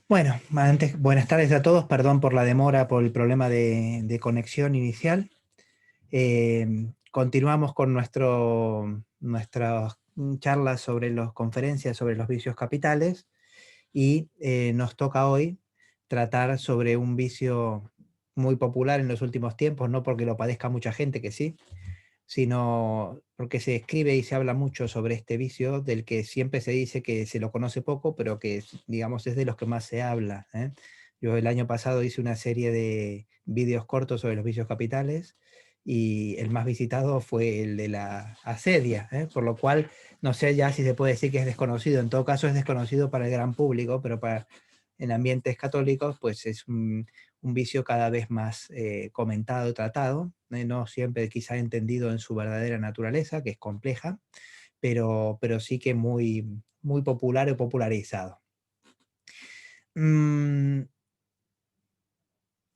Bueno, antes, buenas tardes a todos, perdón por la demora, por el problema de conexión inicial. Continuamos con nuestras charlas sobre las conferencias sobre los vicios capitales y nos toca hoy tratar sobre un vicio muy popular en los últimos tiempos, no porque lo padezca mucha gente, que sí, sino porque se escribe y se habla mucho sobre este vicio del que siempre se dice que se lo conoce poco, pero que, digamos, es de los que más se habla, ¿eh? Yo el año pasado hice una serie de vídeos cortos sobre los vicios capitales y el más visitado fue el de la asedia, ¿eh? Por lo cual no sé ya si se puede decir que es desconocido. En todo caso es desconocido para el gran público, pero para en ambientes católicos pues es un vicio cada vez más comentado, tratado, no siempre quizá entendido en su verdadera naturaleza, que es compleja, pero sí que muy popular o popularizado.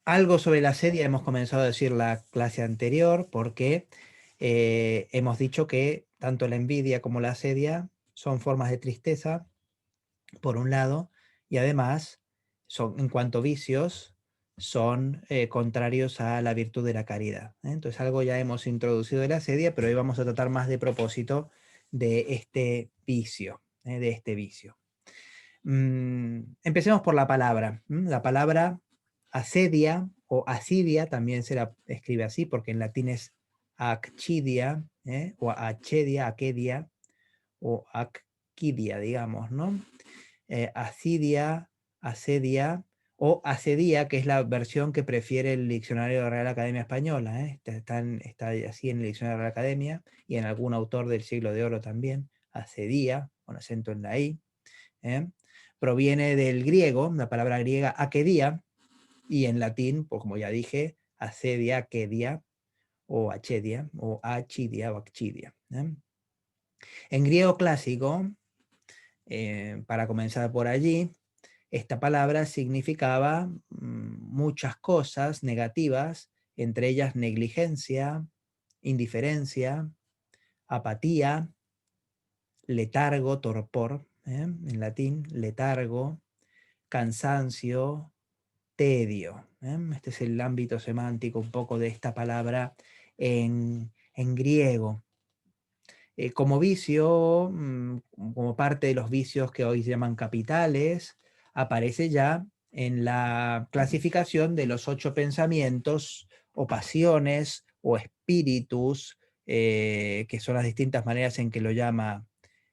Algo sobre la sedia hemos comenzado a decir la clase anterior, porque hemos dicho que tanto la envidia como la asedia son formas de tristeza, por un lado, y además, en cuanto a vicios, son contrarios a la virtud de la caridad, ¿eh? Entonces algo ya hemos introducido de la asedia, pero hoy vamos a tratar más de propósito de este vicio, de este vicio. Empecemos por la palabra. La palabra asedia o asidia también se la escribe así, porque en latín es acchidia, o acedia, aquedia, o acquidia, digamos, ¿no? Asidia, asedia o asedia, que es la versión que prefiere el diccionario de Real Academia Española, ¿eh? Está así en el diccionario de Real Academia y en algún autor del Siglo de Oro también, asedia, con acento en la I. ¿Eh? Proviene del griego, la palabra griega akedia, y en latín, pues como ya dije, asedia, akedia, o achedia, o achidia, o acchidia. ¿Eh? En griego clásico, para comenzar por allí, esta palabra significaba muchas cosas negativas, entre ellas negligencia, indiferencia, apatía, letargo, torpor, en latín, letargo, cansancio, tedio. Este es el ámbito semántico un poco de esta palabra en griego. Como vicio, como parte de los vicios que hoy se llaman capitales, aparece ya en la clasificación de los 8 pensamientos o pasiones o espíritus, que son las distintas maneras en que lo llama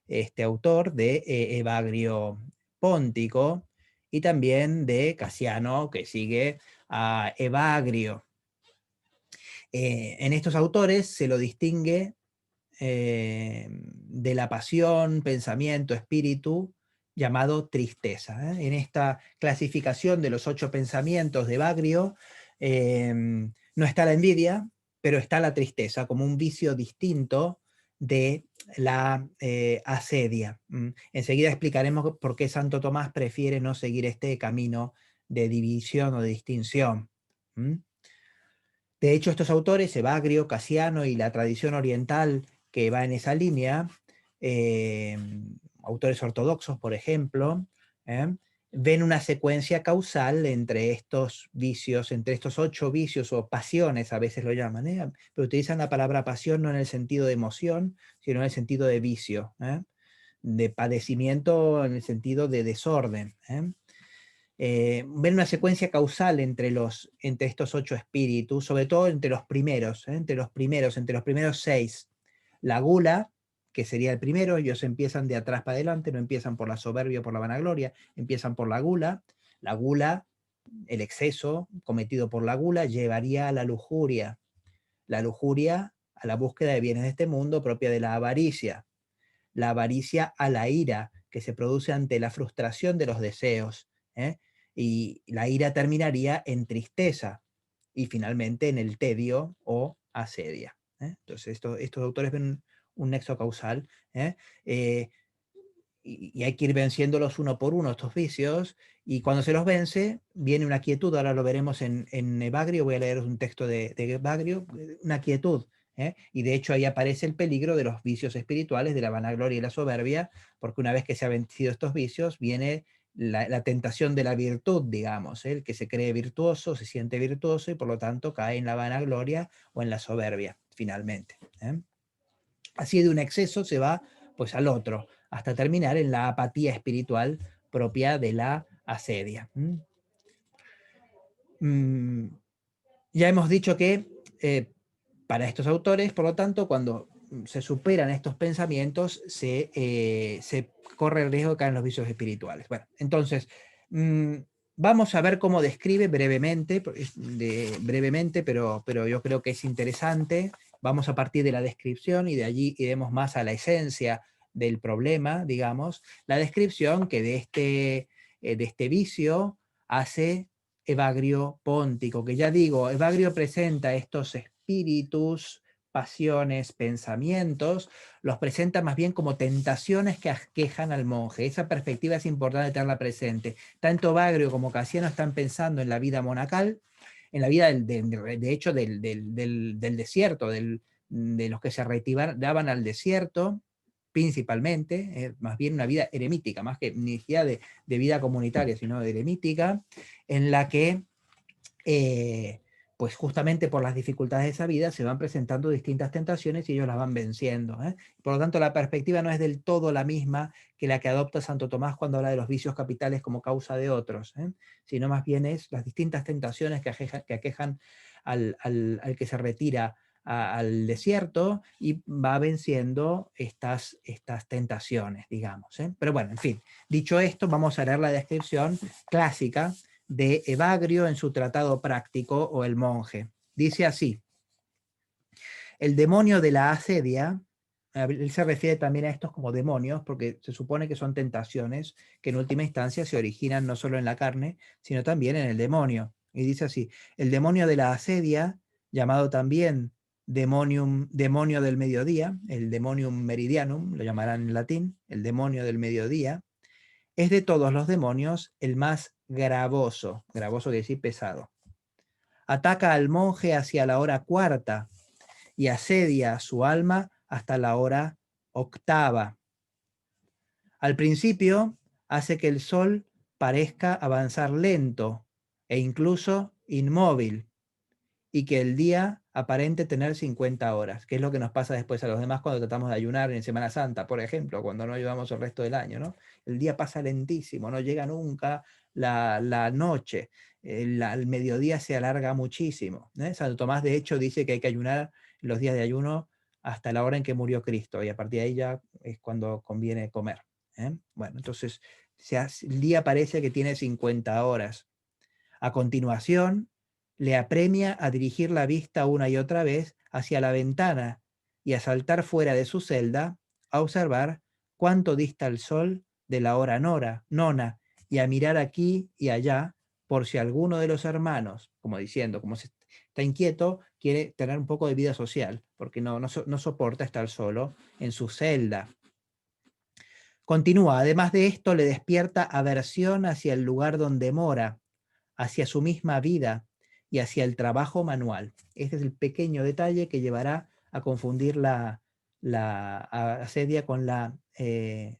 este autor, de Evagrio Póntico, y también de Casiano, que sigue a Evagrio. En estos autores se lo distingue de la pasión, pensamiento, espíritu, llamado tristeza, ¿eh? En esta clasificación de los 8 pensamientos de Bagrio, no está la envidia, pero está la tristeza como un vicio distinto de la asedia. Enseguida explicaremos por qué Santo Tomás prefiere no seguir este camino de división o de distinción. De hecho, estos autores, Evagrio, Casiano y la tradición oriental que va en esa línea, eh, autores ortodoxos, por ejemplo, ¿eh? Ven una secuencia causal entre estos vicios, entre estos 8 vicios o pasiones, a veces lo llaman, pero utilizan la palabra pasión no en el sentido de emoción, sino en el sentido de vicio, de padecimiento en el sentido de desorden. Ven una secuencia causal entre estos 8 espíritus, sobre todo entre los primeros, entre los primeros 6. La gula, que sería el primero, ellos empiezan de atrás para adelante, no empiezan por la soberbia o por la vanagloria, empiezan por la gula. La gula, el exceso cometido por la gula, llevaría a la lujuria a la búsqueda de bienes de este mundo, propia de la avaricia a la ira, que se produce ante la frustración de los deseos, ¿eh? Y la ira terminaría en tristeza y finalmente en el tedio o asedia, ¿eh? Entonces estos autores ven un nexo causal, ¿eh? Eh, y hay que ir venciéndolos uno por uno, estos vicios, y cuando se los vence, viene una quietud. Ahora lo veremos en Evagrio, voy a leer un texto de Evagrio, una quietud, y de hecho ahí aparece el peligro de los vicios espirituales, de la vanagloria y la soberbia, porque una vez que se han vencido estos vicios, viene la tentación de la virtud, digamos. El que se cree virtuoso, se siente virtuoso y por lo tanto cae en la vanagloria o en la soberbia, finalmente. Así de un exceso se va pues al otro, hasta terminar en la apatía espiritual propia de la asedia. Ya hemos dicho que para estos autores, por lo tanto, cuando se superan estos pensamientos, se corre el riesgo de caer en los vicios espirituales. Bueno, entonces, vamos a ver cómo describe brevemente, brevemente, pero yo creo que es interesante. Vamos a partir de la descripción y de allí iremos más a la esencia del problema, digamos. La descripción que de este vicio hace Evagrio Póntico, que ya digo, Evagrio presenta estos espíritus, pasiones, pensamientos, los presenta más bien como tentaciones que aquejan al monje. Esa perspectiva es importante tenerla presente. Tanto Evagrio como Casiano están pensando en la vida monacal, en la vida, de hecho, del desierto, de los que se retiraban al desierto, principalmente, más bien una vida eremítica, más que ni siquiera de vida comunitaria, sino de eremítica, en la que pues justamente por las dificultades de esa vida se van presentando distintas tentaciones y ellos las van venciendo. Por lo tanto, la perspectiva no es del todo la misma que la que adopta Santo Tomás cuando habla de los vicios capitales como causa de otros, sino más bien es las distintas tentaciones que aquejan al que se retira al desierto y va venciendo estas tentaciones, digamos. Pero bueno, en fin, dicho esto, vamos a leer la descripción clásica de Evagrio en su tratado práctico o El monje. Dice así: el demonio de la asedia, él se refiere también a estos como demonios, porque se supone que son tentaciones que en última instancia se originan no solo en la carne, sino también en el demonio. Y dice así: el demonio de la asedia, llamado también demonio del mediodía, el demonium meridianum, lo llamarán en latín, el demonio del mediodía, es de todos los demonios el más gravoso. Gravoso quiere decir pesado. Ataca al monje hacia la hora cuarta y asedia su alma hasta la hora octava. Al principio hace que el sol parezca avanzar lento e incluso inmóvil, y que el día aparente tener 50 horas, que es lo que nos pasa después a los demás cuando tratamos de ayunar en Semana Santa, por ejemplo, cuando no ayudamos el resto del año, ¿no? El día pasa lentísimo, no llega nunca la noche, el mediodía se alarga muchísimo. Santo Tomás, de hecho, dice que hay que ayunar los días de ayuno hasta la hora en que murió Cristo, y a partir de ahí ya es cuando conviene comer. Bueno, entonces el día parece que tiene 50 horas. A continuación, le apremia a dirigir la vista una y otra vez hacia la ventana y a saltar fuera de su celda, a observar cuánto dista el sol de la hora nona, y a mirar aquí y allá por si alguno de los hermanos, como diciendo, como se está inquieto, quiere tener un poco de vida social, porque no soporta estar solo en su celda. Continúa, además de esto, le despierta aversión hacia el lugar donde mora, hacia su misma vida y hacia el trabajo manual. Este es el pequeño detalle que llevará a confundir la asedia con la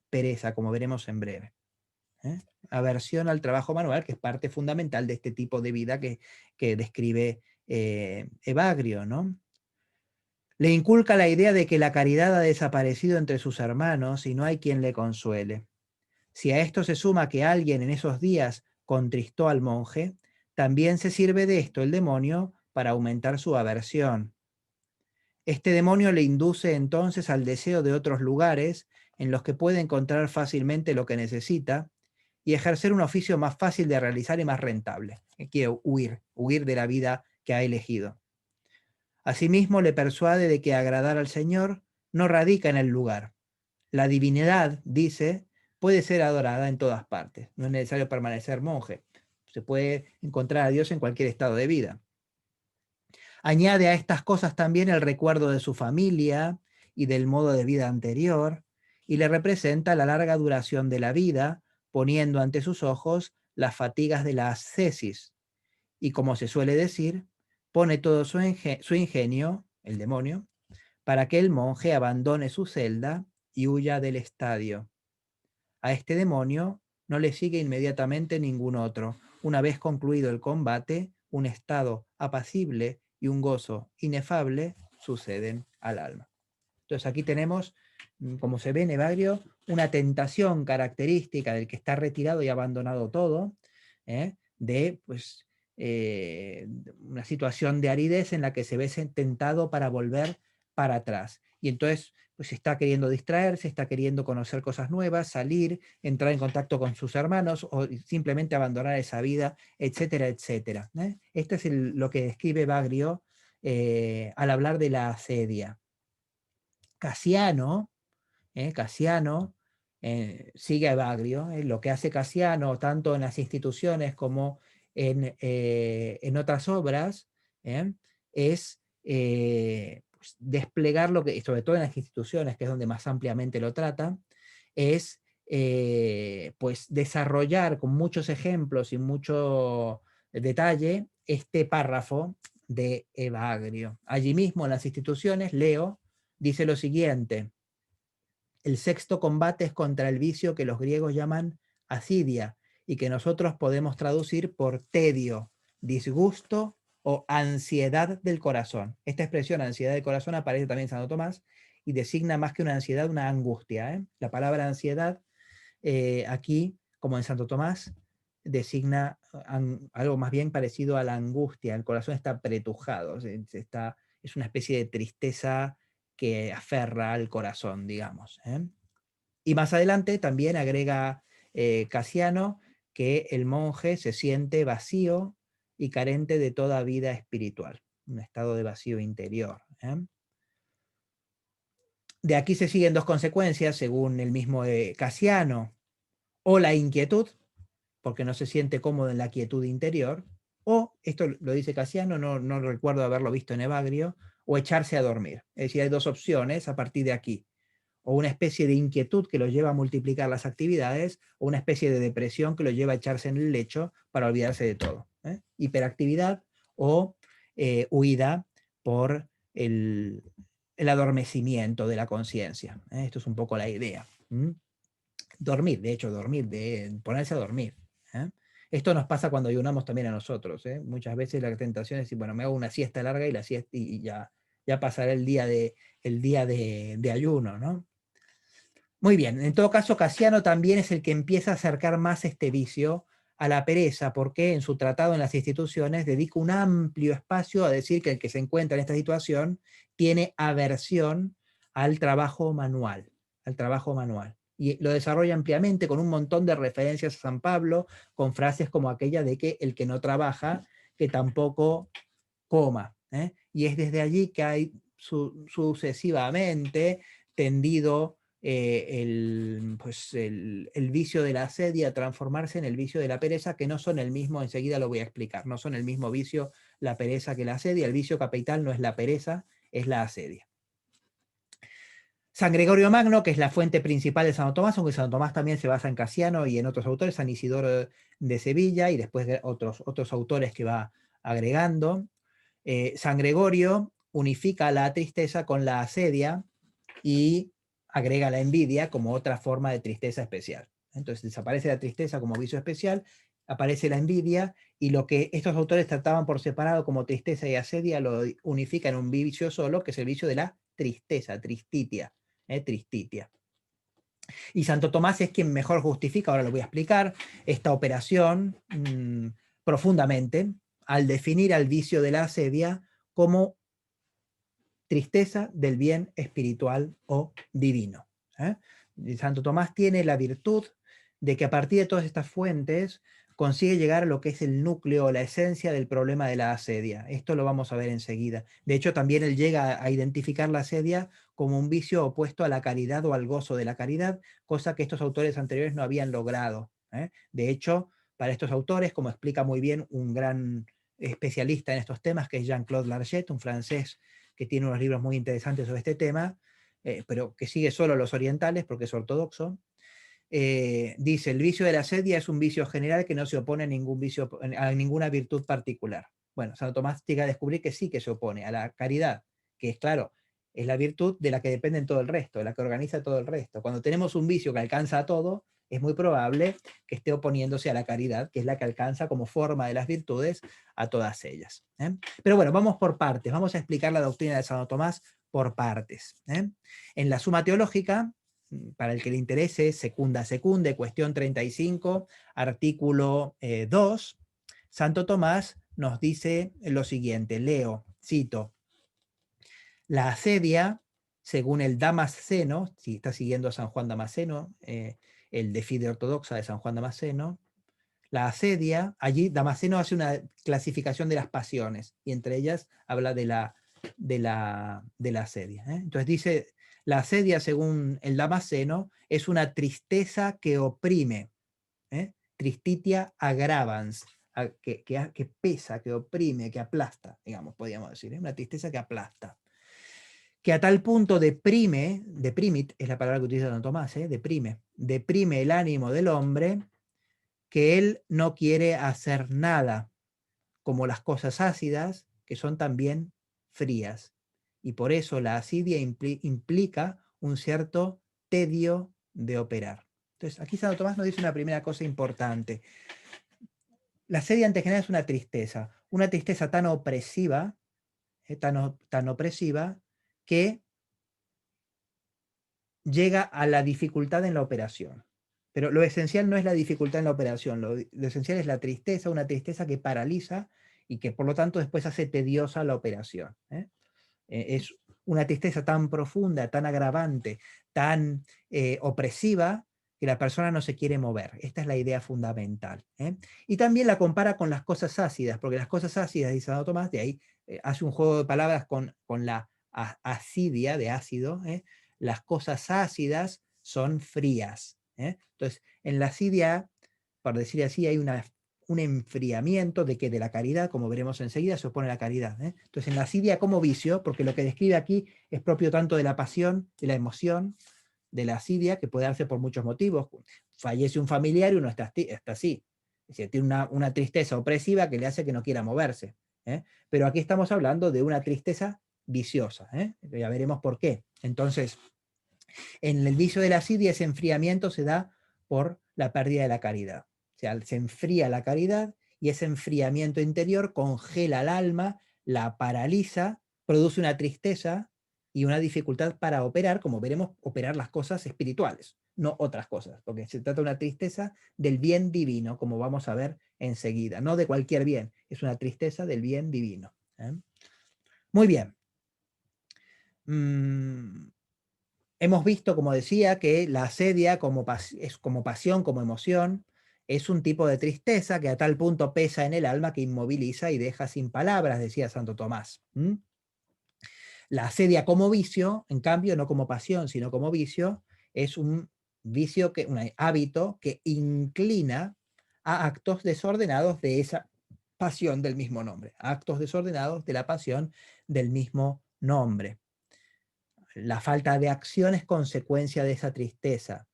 pereza, como veremos en breve. Aversión al trabajo manual, que es parte fundamental de este tipo de vida que describe Evagrio, ¿no? Le inculca la idea de que la caridad ha desaparecido entre sus hermanos y no hay quien le consuele. Si a esto se suma que alguien en esos días contristó al monje, también se sirve de esto el demonio para aumentar su aversión. Este demonio le induce entonces al deseo de otros lugares en los que puede encontrar fácilmente lo que necesita y ejercer un oficio más fácil de realizar y más rentable. Quiere huir de la vida que ha elegido. Asimismo, le persuade de que agradar al Señor no radica en el lugar. La divinidad, dice, puede ser adorada en todas partes. No es necesario permanecer monje. Se puede encontrar a Dios en cualquier estado de vida. Añade a estas cosas también el recuerdo de su familia y del modo de vida anterior, y le representa la larga duración de la vida, poniendo ante sus ojos las fatigas de la ascesis. Y como se suele decir, pone todo su ingenio, el demonio, para que el monje abandone su celda y huya del estadio. A este demonio no le sigue inmediatamente ningún otro. Una vez concluido el combate, un estado apacible y un gozo inefable suceden al alma. Entonces aquí tenemos, como se ve en Evagrio, una tentación característica del que está retirado y abandonado todo, de pues, una situación de aridez en la que se ve tentado para volver para atrás. Y entonces pues está queriendo distraerse, está queriendo conocer cosas nuevas, salir, entrar en contacto con sus hermanos o simplemente abandonar esa vida, etcétera, etcétera. Este es lo que describe Evagrio al hablar de la asedia. Casiano, Casiano sigue a Evagrio. Lo que hace Casiano, tanto en las instituciones como en otras obras, es pues, desplegar lo que, sobre todo en las instituciones, que es donde más ampliamente lo trata, es pues desarrollar con muchos ejemplos y mucho detalle este párrafo de Evagrio. Allí mismo en las instituciones, Leo dice lo siguiente: el sexto combate es contra el vicio que los griegos llaman asidia y que nosotros podemos traducir por tedio, disgusto o ansiedad del corazón. Esta expresión, ansiedad del corazón, aparece también en Santo Tomás y designa más que una ansiedad, una angustia. La palabra ansiedad aquí, como en Santo Tomás, designa algo más bien parecido a la angustia. El corazón está apretujado, es una especie de tristeza que aferra al corazón, digamos. Y más adelante también agrega Casiano que el monje se siente vacío y carente de toda vida espiritual, un estado de vacío interior. De aquí se siguen dos consecuencias, según el mismo Casiano: o la inquietud, porque no se siente cómodo en la quietud interior, o, esto lo dice Casiano, no recuerdo haberlo visto en Evagrio, o echarse a dormir. Es decir, hay dos opciones a partir de aquí: o una especie de inquietud que lo lleva a multiplicar las actividades, o una especie de depresión que lo lleva a echarse en el lecho para olvidarse de todo. Hiperactividad o huida por el adormecimiento de la conciencia. Esto es un poco la idea. Dormir, de hecho, dormir, de ponerse a dormir. Esto nos pasa cuando ayunamos también a nosotros. Muchas veces la tentación es decir, bueno, me hago una siesta larga y la siesta y ya pasará el día de ayuno, ¿no? Muy bien, en todo caso, Casiano también es el que empieza a acercar más este vicio a la pereza, porque en su tratado en las instituciones dedica un amplio espacio a decir que el que se encuentra en esta situación tiene aversión al trabajo manual, Y lo desarrolla ampliamente con un montón de referencias a San Pablo, con frases como aquella de que el que no trabaja, que tampoco coma. Y es desde allí que hay sucesivamente tendido el vicio de la asedia a transformarse en el vicio de la pereza, que no son el mismo, enseguida lo voy a explicar, no son el mismo vicio la pereza que la asedia. El vicio capital no es la pereza, es la asedia. San Gregorio Magno, que es la fuente principal de Santo Tomás, aunque Santo Tomás también se basa en Casiano y en otros autores, San Isidoro de Sevilla y después de otros autores que va agregando. San Gregorio unifica la tristeza con la asedia y agrega la envidia como otra forma de tristeza especial. Entonces desaparece la tristeza como vicio especial, aparece la envidia, y lo que estos autores trataban por separado como tristeza y asedia lo unifican en un vicio solo, que es el vicio de la tristeza, tristitia. Tristitia. Y Santo Tomás es quien mejor justifica, ahora lo voy a explicar, esta operación profundamente, al definir al vicio de la asedia como tristeza del bien espiritual o divino. Santo Tomás tiene la virtud de que a partir de todas estas fuentes consigue llegar a lo que es el núcleo, la esencia del problema de la asedia. Esto lo vamos a ver enseguida. De hecho, también él llega a identificar la asedia como un vicio opuesto a la caridad o al gozo de la caridad, cosa que estos autores anteriores no habían logrado. De hecho, para estos autores, como explica muy bien un gran especialista en estos temas, que es Jean-Claude Larget, un francés que tiene unos libros muy interesantes sobre este tema, pero que sigue solo los orientales porque es ortodoxo. Dice: el vicio de la asedia es un vicio general que no se opone a ninguna virtud particular. Bueno, Santo Tomás llega a descubrir que sí que se opone a la caridad, que es claro, es la virtud de la que depende todo el resto, de la que organiza todo el resto. Cuando tenemos un vicio que alcanza a todo, es muy probable que esté oponiéndose a la caridad, que es la que alcanza como forma de las virtudes a todas ellas. Pero bueno, vamos por partes, vamos a explicar la doctrina de Santo Tomás por partes. En la Suma Teológica, para el que le interese, secunda secunde, cuestión 35, artículo 2, Santo Tomás nos dice lo siguiente, leo, cito: la asedia, según el Damasceno, si está siguiendo a San Juan Damasceno, el de Fide Ortodoxa de San Juan Damasceno, la asedia, allí Damasceno hace una clasificación de las pasiones, y entre ellas habla de la asedia. Entonces dice, la asedia, según el Damasceno, es una tristeza que oprime, tristitia aggravans, que pesa, que oprime, que aplasta, digamos, podríamos decir, una tristeza que aplasta, que a tal punto deprimit, es la palabra que utiliza Don Tomás, deprime el ánimo del hombre, que él no quiere hacer nada, como las cosas ácidas, que son también frías. Y por eso la asidia implica un cierto tedio de operar. Entonces, aquí Santo Tomás nos dice una primera cosa importante. La asedia en general es una tristeza tan opresiva, tan opresiva, que llega a la dificultad en la operación. Pero lo esencial no es la dificultad en la operación, lo esencial es la tristeza, una tristeza que paraliza y que por lo tanto después hace tediosa la operación. Es una tristeza tan profunda, tan agravante, tan opresiva, que la persona no se quiere mover. Esta es la idea fundamental. Y también la compara con las cosas ácidas, porque las cosas ácidas, dice Santo Tomás, de ahí hace un juego de palabras con la asidia, de ácido. Las cosas ácidas son frías. Entonces, en la asidia, por decir así, hay un enfriamiento de la caridad, como veremos enseguida, se opone a la caridad. Entonces, en la asidia como vicio, porque lo que describe aquí es propio tanto de la pasión, de la emoción, de la asidia, que puede darse por muchos motivos. Fallece un familiar y uno está así. Es decir, tiene una tristeza opresiva que le hace que no quiera moverse. Pero aquí estamos hablando de una tristeza viciosa. Ya veremos por qué. Entonces, en el vicio de la asidia, ese enfriamiento se da por la pérdida de la caridad. O sea, se enfría la caridad y ese enfriamiento interior congela el alma, la paraliza, produce una tristeza y una dificultad para operar, como veremos, operar las cosas espirituales, no otras cosas, porque se trata de una tristeza del bien divino, como vamos a ver enseguida, no de cualquier bien, es una tristeza del bien divino. Muy bien. Hemos visto, como decía, que la asedia es como pasión, como emoción, es un tipo de tristeza que a tal punto pesa en el alma que inmoviliza y deja sin palabras, decía Santo Tomás. La asedia como vicio, en cambio, no como pasión, sino como vicio, es un vicio, un hábito que inclina a actos desordenados de esa pasión del mismo nombre, actos desordenados de la pasión del mismo nombre. La falta de acción es consecuencia de esa tristeza.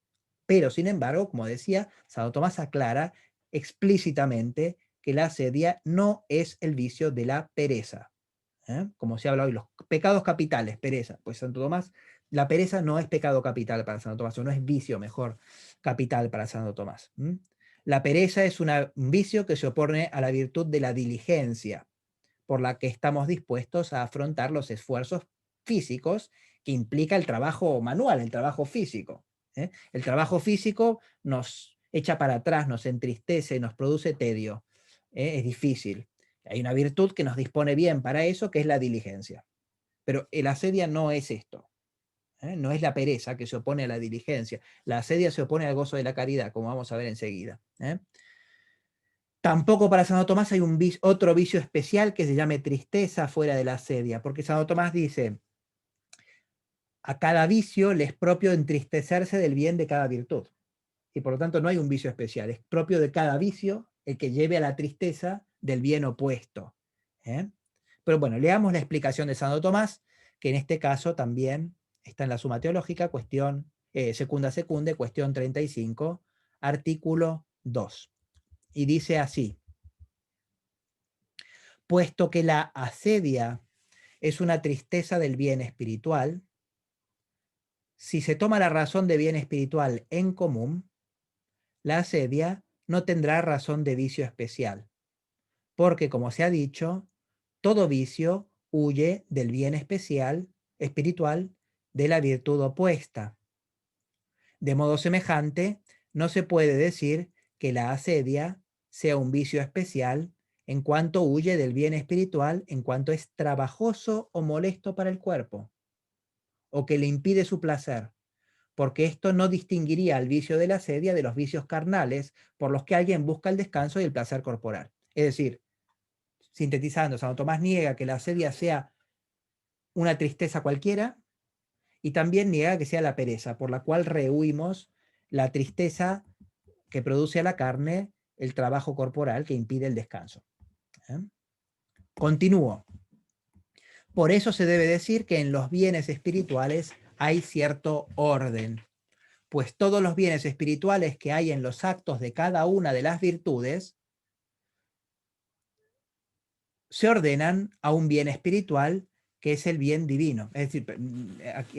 Pero, sin embargo, como decía, Santo Tomás aclara explícitamente que la asedia no es el vicio de la pereza. Como se habla hoy, los pecados capitales, pereza. Pues Santo Tomás, la pereza no es pecado capital para Santo Tomás, o no es vicio, mejor, capital para Santo Tomás. La pereza es un vicio que se opone a la virtud de la diligencia, por la que estamos dispuestos a afrontar los esfuerzos físicos que implica el trabajo manual, el trabajo físico. El trabajo físico nos echa para atrás, nos entristece, nos produce tedio. Es difícil. Hay una virtud que nos dispone bien para eso, que es la diligencia. Pero el asedia no es esto. No es la pereza que se opone a la diligencia. La asedia se opone al gozo de la caridad, como vamos a ver enseguida. Tampoco para Santo Tomás hay otro vicio especial que se llame tristeza fuera de la asedia, porque Santo Tomás dice, a cada vicio le es propio entristecerse del bien de cada virtud. Y por lo tanto no hay un vicio especial, es propio de cada vicio el que lleve a la tristeza del bien opuesto. Pero bueno, leamos la explicación de Santo Tomás, que en este caso también está en la Suma Teológica, cuestión secunda secunde, cuestión 35, artículo 2. Y dice así: puesto que la asedia es una tristeza del bien espiritual, si se toma la razón de bien espiritual en común, la asedia no tendrá razón de vicio especial, porque, como se ha dicho, todo vicio huye del bien espiritual, de la virtud opuesta. De modo semejante, no se puede decir que la asedia sea un vicio especial en cuanto huye del bien espiritual, en cuanto es trabajoso o molesto para el cuerpo, o que le impide su placer, porque esto no distinguiría al vicio de la asedia de los vicios carnales por los que alguien busca el descanso y el placer corporal. Es decir, sintetizando, Santo Tomás niega que la asedia sea una tristeza cualquiera, y también niega que sea la pereza, por la cual rehuimos la tristeza que produce a la carne el trabajo corporal que impide el descanso. ¿Eh? Continúo. Por eso se debe decir que en los bienes espirituales hay cierto orden, pues todos los bienes espirituales que hay en los actos de cada una de las virtudes se ordenan a un bien espiritual que es el bien divino. Es decir,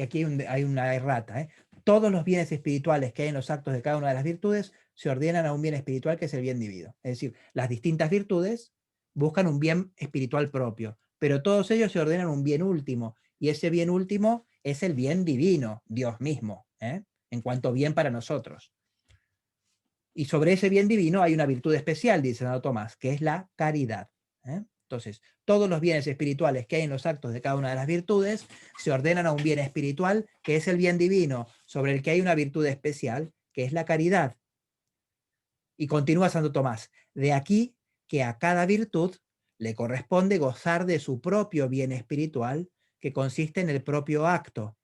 aquí hay una errata. Todos los bienes espirituales que hay en los actos de cada una de las virtudes se ordenan a un bien espiritual que es el bien divino. Es decir, las distintas virtudes buscan un bien espiritual propio, pero todos ellos se ordenan a un bien último, y ese bien último es el bien divino, Dios mismo, en cuanto bien para nosotros. Y sobre ese bien divino hay una virtud especial, dice Santo Tomás, que es la caridad. Entonces, todos los bienes espirituales que hay en los actos de cada una de las virtudes se ordenan a un bien espiritual, que es el bien divino, sobre el que hay una virtud especial, que es la caridad. Y continúa Santo Tomás, de aquí que a cada virtud le corresponde gozar de su propio bien espiritual, que consiste en el propio acto,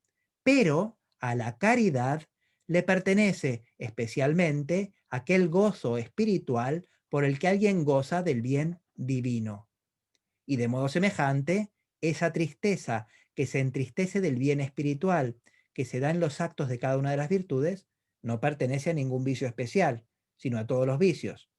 pero a la caridad le pertenece especialmente aquel gozo espiritual por el que alguien goza del bien divino. Y de modo semejante, esa tristeza que se entristece del bien espiritual que se da en los actos de cada una de las virtudes, no pertenece a ningún vicio especial, sino a todos los vicios.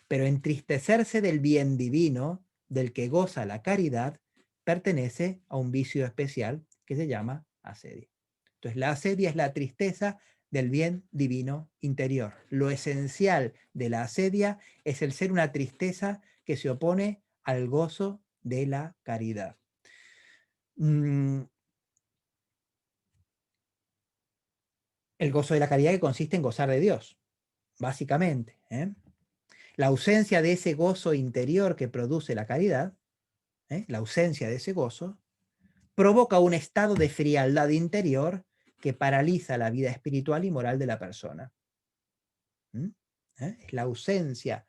Pero entristecerse del bien divino, del que goza la caridad, pertenece a un vicio especial que se llama asedia. Entonces, la asedia es la tristeza del bien divino interior. Lo esencial de la asedia es el ser una tristeza que se opone al gozo de la caridad. El gozo de la caridad que consiste en gozar de Dios, básicamente. La ausencia de ese gozo interior que produce la caridad, la ausencia de ese gozo, provoca un estado de frialdad interior que paraliza la vida espiritual y moral de la persona. Es la ausencia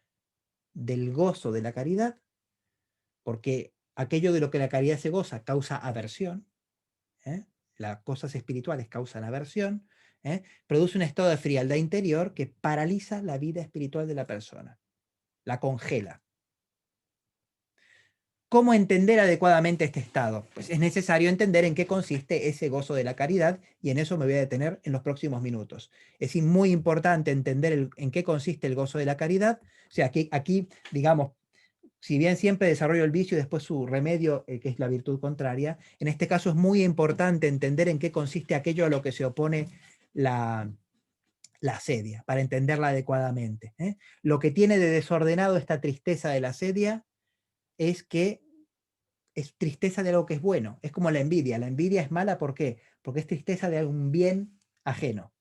del gozo de la caridad, porque aquello de lo que la caridad se goza causa aversión, las cosas espirituales causan aversión, produce un estado de frialdad interior que paraliza la vida espiritual de la persona, la congela. ¿Cómo entender adecuadamente este estado? Pues es necesario entender en qué consiste ese gozo de la caridad, y en eso me voy a detener en los próximos minutos. Es muy importante entender en qué consiste el gozo de la caridad. O sea, aquí, digamos, si bien siempre desarrollo el vicio y después su remedio, que es la virtud contraria, en este caso es muy importante entender en qué consiste aquello a lo que se opone la asedia, para entenderla adecuadamente. Lo que tiene de desordenado esta tristeza de la asedia es que es tristeza de algo que es bueno. Es como la envidia. La envidia es mala, ¿por qué? Porque es tristeza de algún bien ajeno.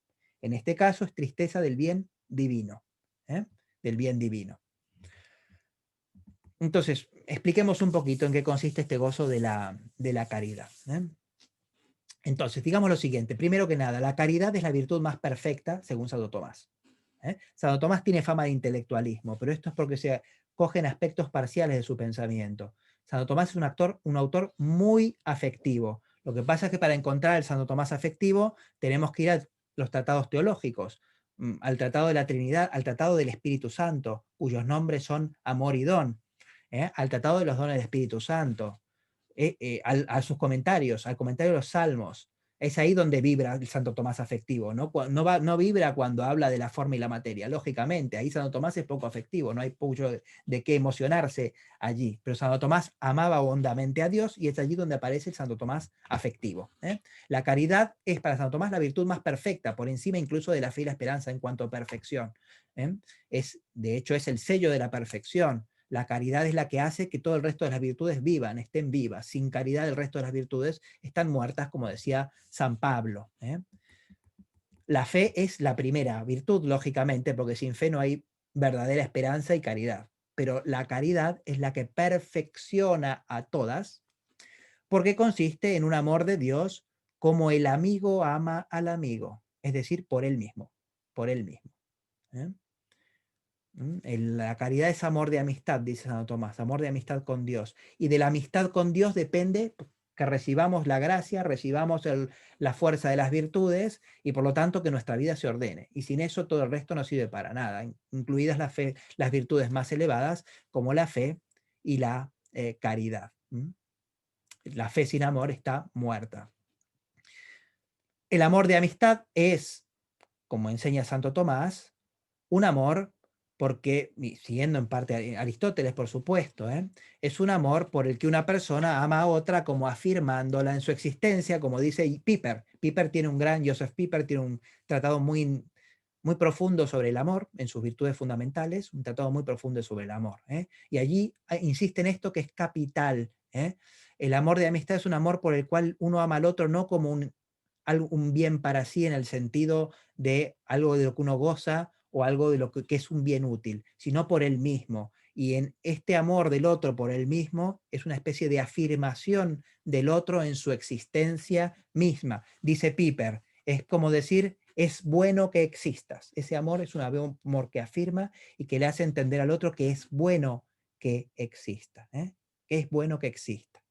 En este caso es tristeza del bien divino. Del bien divino. Entonces, expliquemos un poquito en qué consiste este gozo de la caridad. Entonces, digamos lo siguiente. Primero que nada, la caridad es la virtud más perfecta, según Santo Tomás. Santo Tomás tiene fama de intelectualismo, pero esto es porque se cogen aspectos parciales de su pensamiento. Santo Tomás es un autor muy afectivo. Lo que pasa es que para encontrar el Santo Tomás afectivo tenemos que ir a los tratados teológicos, al Tratado de la Trinidad, al Tratado del Espíritu Santo, cuyos nombres son amor y don, al Tratado de los dones del Espíritu Santo, a sus comentarios, al comentario de los Salmos, Es ahí donde vibra el Santo Tomás afectivo, ¿no? No vibra cuando habla de la forma y la materia, lógicamente, ahí Santo Tomás es poco afectivo, no hay mucho de qué emocionarse allí, pero Santo Tomás amaba hondamente a Dios y es allí donde aparece el Santo Tomás afectivo. La caridad es para Santo Tomás la virtud más perfecta, por encima incluso de la fe y la esperanza en cuanto a perfección. De hecho, es el sello de la perfección. La caridad es la que hace que todo el resto de las virtudes vivan, estén vivas. Sin caridad el resto de las virtudes están muertas, como decía San Pablo. La fe es la primera virtud, lógicamente, porque sin fe no hay verdadera esperanza y caridad. Pero la caridad es la que perfecciona a todas, porque consiste en un amor de Dios como el amigo ama al amigo, es decir, por él mismo, por él mismo. La caridad es amor de amistad, dice Santo Tomás, amor de amistad con Dios. Y de la amistad con Dios depende que recibamos la gracia, recibamos la fuerza de las virtudes y por lo tanto que nuestra vida se ordene. Y sin eso todo el resto no sirve para nada, incluidas la fe, las virtudes más elevadas como la fe y la caridad. La fe sin amor está muerta. El amor de amistad es, como enseña Santo Tomás, un amor porque, siguiendo en parte a Aristóteles, por supuesto, es un amor por el que una persona ama a otra como afirmándola en su existencia, como dice Piper. Joseph Piper tiene un tratado muy, muy profundo sobre el amor, en sus virtudes fundamentales, un tratado muy profundo sobre el amor. Y allí insiste en esto que es capital. El amor de amistad es un amor por el cual uno ama al otro no como un bien para sí en el sentido de algo de lo que uno goza o algo de lo que es un bien útil, sino por él mismo. Y en este amor del otro por él mismo es una especie de afirmación del otro en su existencia misma. Dice Piper, es como decir, es bueno que existas. Ese amor es un amor que afirma y que le hace entender al otro que es bueno que exista, que es bueno que exista.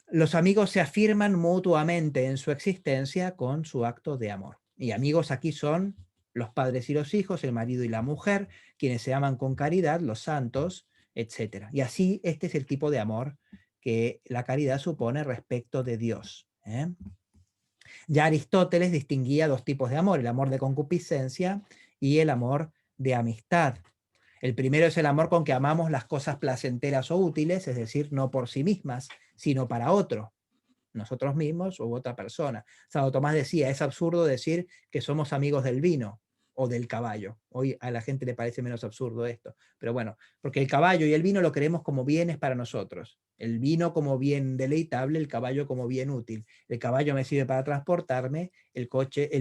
Los amigos se afirman mutuamente en su existencia con su acto de amor. Y amigos aquí son los padres y los hijos, el marido y la mujer, quienes se aman con caridad, los santos, etc. Y así este es el tipo de amor que la caridad supone respecto de Dios. Ya Aristóteles distinguía dos tipos de amor, el amor de concupiscencia y el amor de amistad. El primero es el amor con que amamos las cosas placenteras o útiles, es decir, no por sí mismas, sino para otro, nosotros mismos u otra persona. Santo Tomás decía, es absurdo decir que somos amigos del vino o del caballo. Hoy a la gente le parece menos absurdo esto, pero bueno, porque el caballo y el vino lo queremos como bienes para nosotros. El vino como bien deleitable, el caballo como bien útil. El caballo me sirve para transportarme, el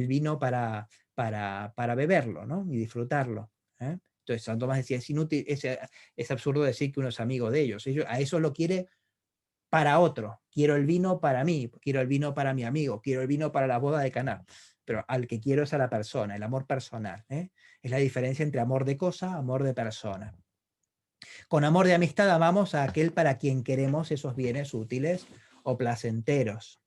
vino para beberlo, ¿no? Y disfrutarlo. Entonces Santo Tomás decía, es inútil, es absurdo decir que uno es amigo de ellos. A eso lo quiere para otro. Quiero el vino para mí, quiero el vino para mi amigo, quiero el vino para la boda de Caná. Pero al que quiero es a la persona, el amor personal. Es la diferencia entre amor de cosa, amor de persona. Con amor de amistad amamos a aquel para quien queremos esos bienes útiles o placenteros.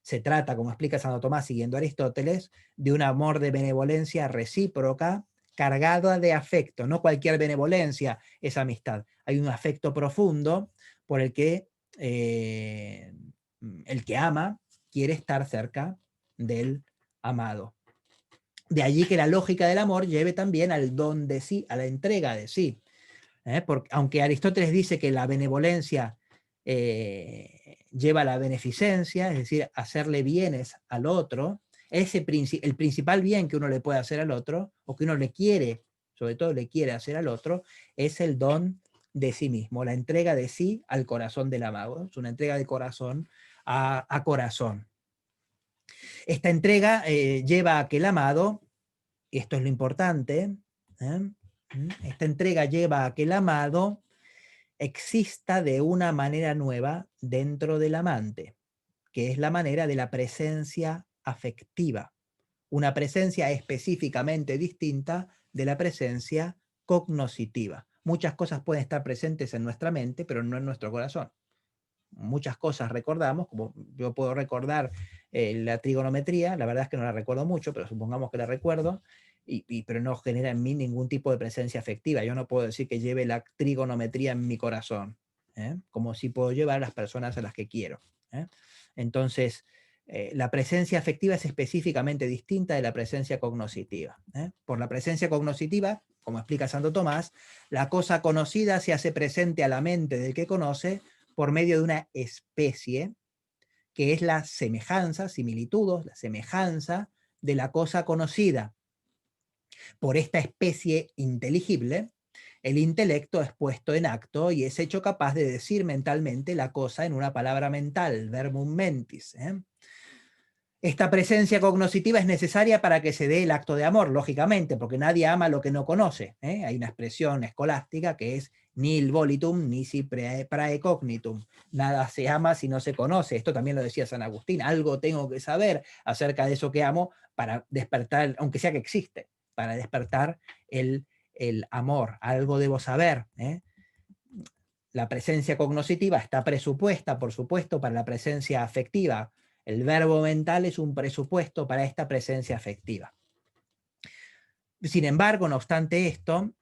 Se trata, como explica Santo Tomás siguiendo a Aristóteles, de un amor de benevolencia recíproca, cargada de afecto. No cualquier benevolencia es amistad. Hay un afecto profundo por el que ama quiere estar cerca del amado. De allí que la lógica del amor lleve también al don de sí, a la entrega de sí. Porque, aunque Aristóteles dice que la benevolencia lleva a la beneficencia, es decir, hacerle bienes al otro, el principal bien que uno le puede hacer al otro, o que uno le quiere, sobre todo le quiere hacer al otro, es el don de sí mismo, la entrega de sí al corazón del amado, es una entrega de corazón a corazón. Esta entrega lleva a que el amado, y esto es lo importante, esta entrega lleva a que el amado exista de una manera nueva dentro del amante, que es la manera de la presencia afectiva, una presencia específicamente distinta de la presencia cognoscitiva. Muchas cosas pueden estar presentes en nuestra mente, pero no en nuestro corazón. Muchas cosas recordamos, como yo puedo recordar la trigonometría, la verdad es que no la recuerdo mucho, pero supongamos que la recuerdo, pero no genera en mí ningún tipo de presencia afectiva. Yo no puedo decir que lleve la trigonometría en mi corazón, como si puedo llevar a las personas a las que quiero. Entonces, La presencia afectiva es específicamente distinta de la presencia cognoscitiva. Por la presencia cognoscitiva, como explica Santo Tomás, la cosa conocida se hace presente a la mente del que conoce por medio de una especie, que es la semejanza, similitudos, la semejanza de la cosa conocida. Por esta especie inteligible, el intelecto es puesto en acto y es hecho capaz de decir mentalmente la cosa en una palabra mental, verbum mentis. Esta presencia cognoscitiva es necesaria para que se dé el acto de amor, lógicamente, porque nadie ama lo que no conoce. Hay una expresión escolástica que es nil volitum nisi prae cognitum. Nada se ama si no se conoce. Esto también lo decía San Agustín. Algo tengo que saber acerca de eso que amo para despertar, aunque sea que existe, para despertar el amor. Algo debo saber. La presencia cognoscitiva está presupuesta, por supuesto, para la presencia afectiva. El verbo mental es un presupuesto para esta presencia afectiva. Sin embargo, no obstante esto,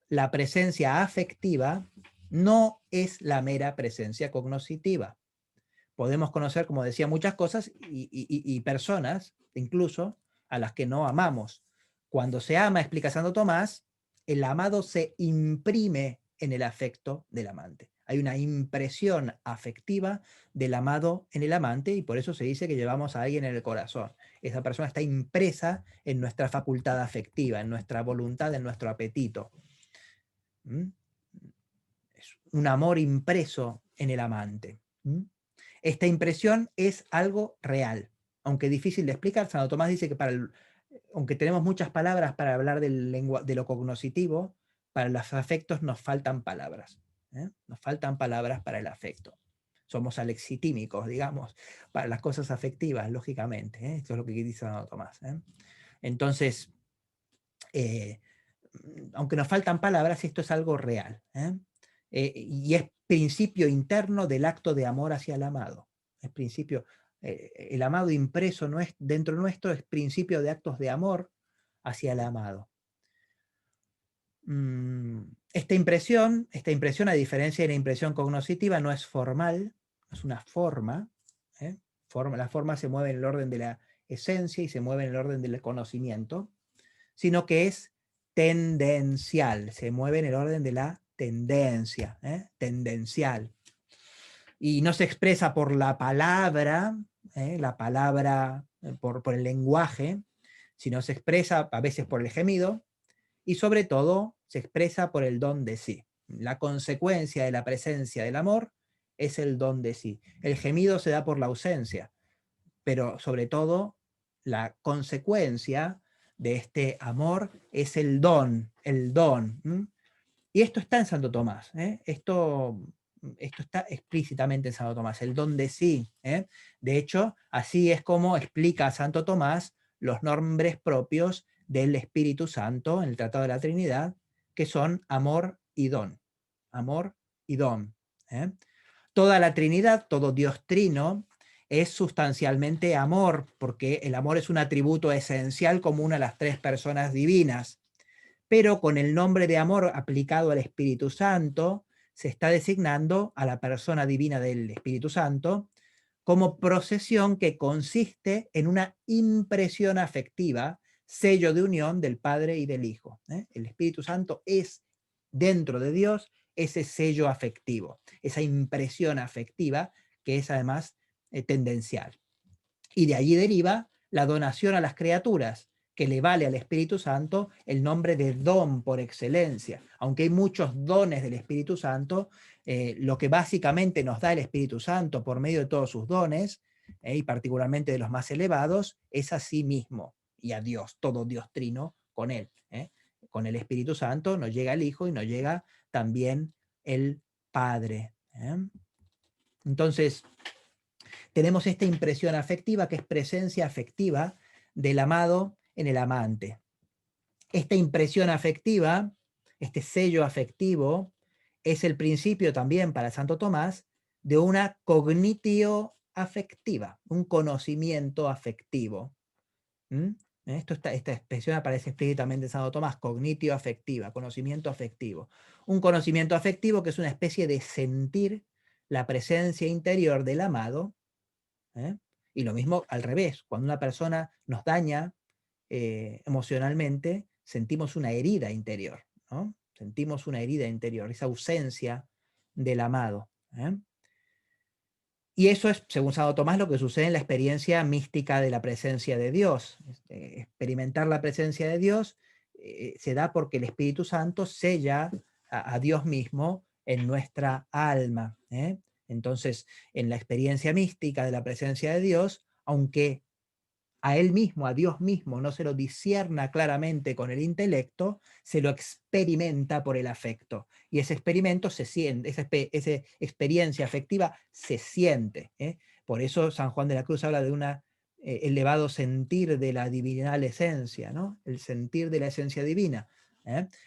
la presencia afectiva no es la mera presencia cognoscitiva. Podemos conocer, como decía, muchas cosas y personas, incluso, a las que no amamos. Cuando se ama, explica Santo Tomás, el amado se imprime en el afecto del amante. Hay una impresión afectiva del amado en el amante y por eso se dice que llevamos a alguien en el corazón. Esa persona está impresa en nuestra facultad afectiva, en nuestra voluntad, en nuestro apetito. Es un amor impreso en el amante. Esta impresión es algo real, aunque difícil de explicar. Santo Tomás dice que aunque tenemos muchas palabras para hablar de lo cognoscitivo, para los afectos nos faltan palabras. Nos faltan palabras para el afecto. Somos alexitímicos, digamos, para las cosas afectivas, lógicamente. Esto es lo que dice Santo Tomás. Entonces, aunque nos faltan palabras, esto es algo real. Y es principio interno del acto de amor hacia el amado. Es principio, el amado impreso no es, dentro nuestro es principio de actos de amor hacia el amado. Esta impresión, a diferencia de la impresión cognoscitiva, no es formal, es una forma. La forma se mueve en el orden de la esencia y se mueve en el orden del conocimiento, sino que es tendencial, se mueve en el orden de la tendencia, tendencial. Y no se expresa por la palabra por el lenguaje, sino se expresa a veces por el gemido y sobre todo se expresa por el don de sí. La consecuencia de la presencia del amor es el don de sí. El gemido se da por la ausencia, pero sobre todo la consecuencia de este amor es el don, Y esto está en Santo Tomás, esto está explícitamente en Santo Tomás, el don de sí. De hecho, así es como explica Santo Tomás los nombres propios del Espíritu Santo en el Tratado de la Trinidad, que son amor y don. Amor y don. Toda la Trinidad, todo Dios trino, es sustancialmente amor, porque el amor es un atributo esencial común a las tres personas divinas. Pero con el nombre de amor aplicado al Espíritu Santo, se está designando a la persona divina del Espíritu Santo como procesión que consiste en una impresión afectiva, sello de unión del Padre y del Hijo. El Espíritu Santo es, dentro de Dios, ese sello afectivo, esa impresión afectiva que es además tendencial. Y de allí deriva la donación a las criaturas, que le vale al Espíritu Santo el nombre de don por excelencia. Aunque hay muchos dones del Espíritu Santo, lo que básicamente nos da el Espíritu Santo por medio de todos sus dones, y particularmente de los más elevados, es a sí mismo y a Dios, todo Dios trino con él. Con el Espíritu Santo nos llega el Hijo y nos llega también el Padre. Entonces, tenemos esta impresión afectiva que es presencia afectiva del amado en el amante. Esta impresión afectiva, este sello afectivo, es el principio también para Santo Tomás de una cognitio afectiva, un conocimiento afectivo. Esta expresión aparece explícitamente en Santo Tomás, cognitio afectiva, conocimiento afectivo. Un conocimiento afectivo que es una especie de sentir la presencia interior del amado, Y lo mismo al revés, cuando una persona nos daña emocionalmente, sentimos una herida interior, ¿no? Sentimos una herida interior, esa ausencia del amado. Y eso es, según Santo Tomás, lo que sucede en la experiencia mística de la presencia de Dios. Experimentar la presencia de Dios se da porque el Espíritu Santo sella a Dios mismo en nuestra alma. Entonces, en la experiencia mística de la presencia de Dios, aunque a él mismo, a Dios mismo, no se lo discierna claramente con el intelecto, se lo experimenta por el afecto. Y ese experimento se siente, esa experiencia afectiva se siente. Por eso San Juan de la Cruz habla de un elevado sentir de la divinal esencia, ¿no? El sentir de la esencia divina.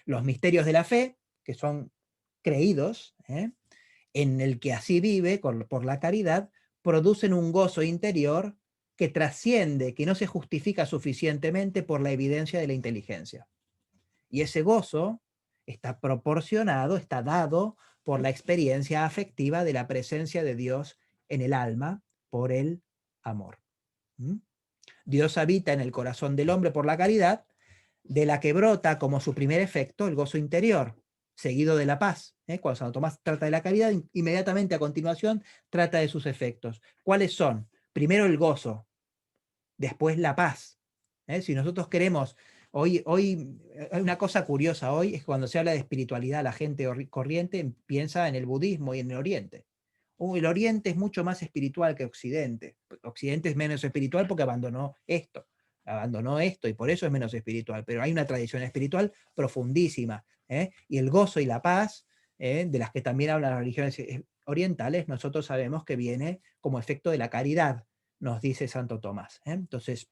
Los misterios de la fe, que son creídos, en el que así vive por la caridad, producen un gozo interior que trasciende, que no se justifica suficientemente por la evidencia de la inteligencia. Y ese gozo está proporcionado, está dado por la experiencia afectiva de la presencia de Dios en el alma por el amor. Dios habita en el corazón del hombre por la caridad, de la que brota como su primer efecto el gozo interior, seguido de la paz. Cuando Santo Tomás trata de la caridad, inmediatamente a continuación trata de sus efectos. ¿Cuáles son? Primero el gozo, después la paz. Si nosotros queremos, hoy hay una cosa curiosa hoy, es cuando se habla de espiritualidad, la gente corriente piensa en el budismo y en el Oriente. El Oriente es mucho más espiritual que Occidente. Occidente es menos espiritual porque abandonó esto y por eso es menos espiritual, pero hay una tradición espiritual profundísima, y el gozo y la paz, de las que también hablan las religiones orientales, nosotros sabemos que viene como efecto de la caridad, nos dice Santo Tomás. Entonces,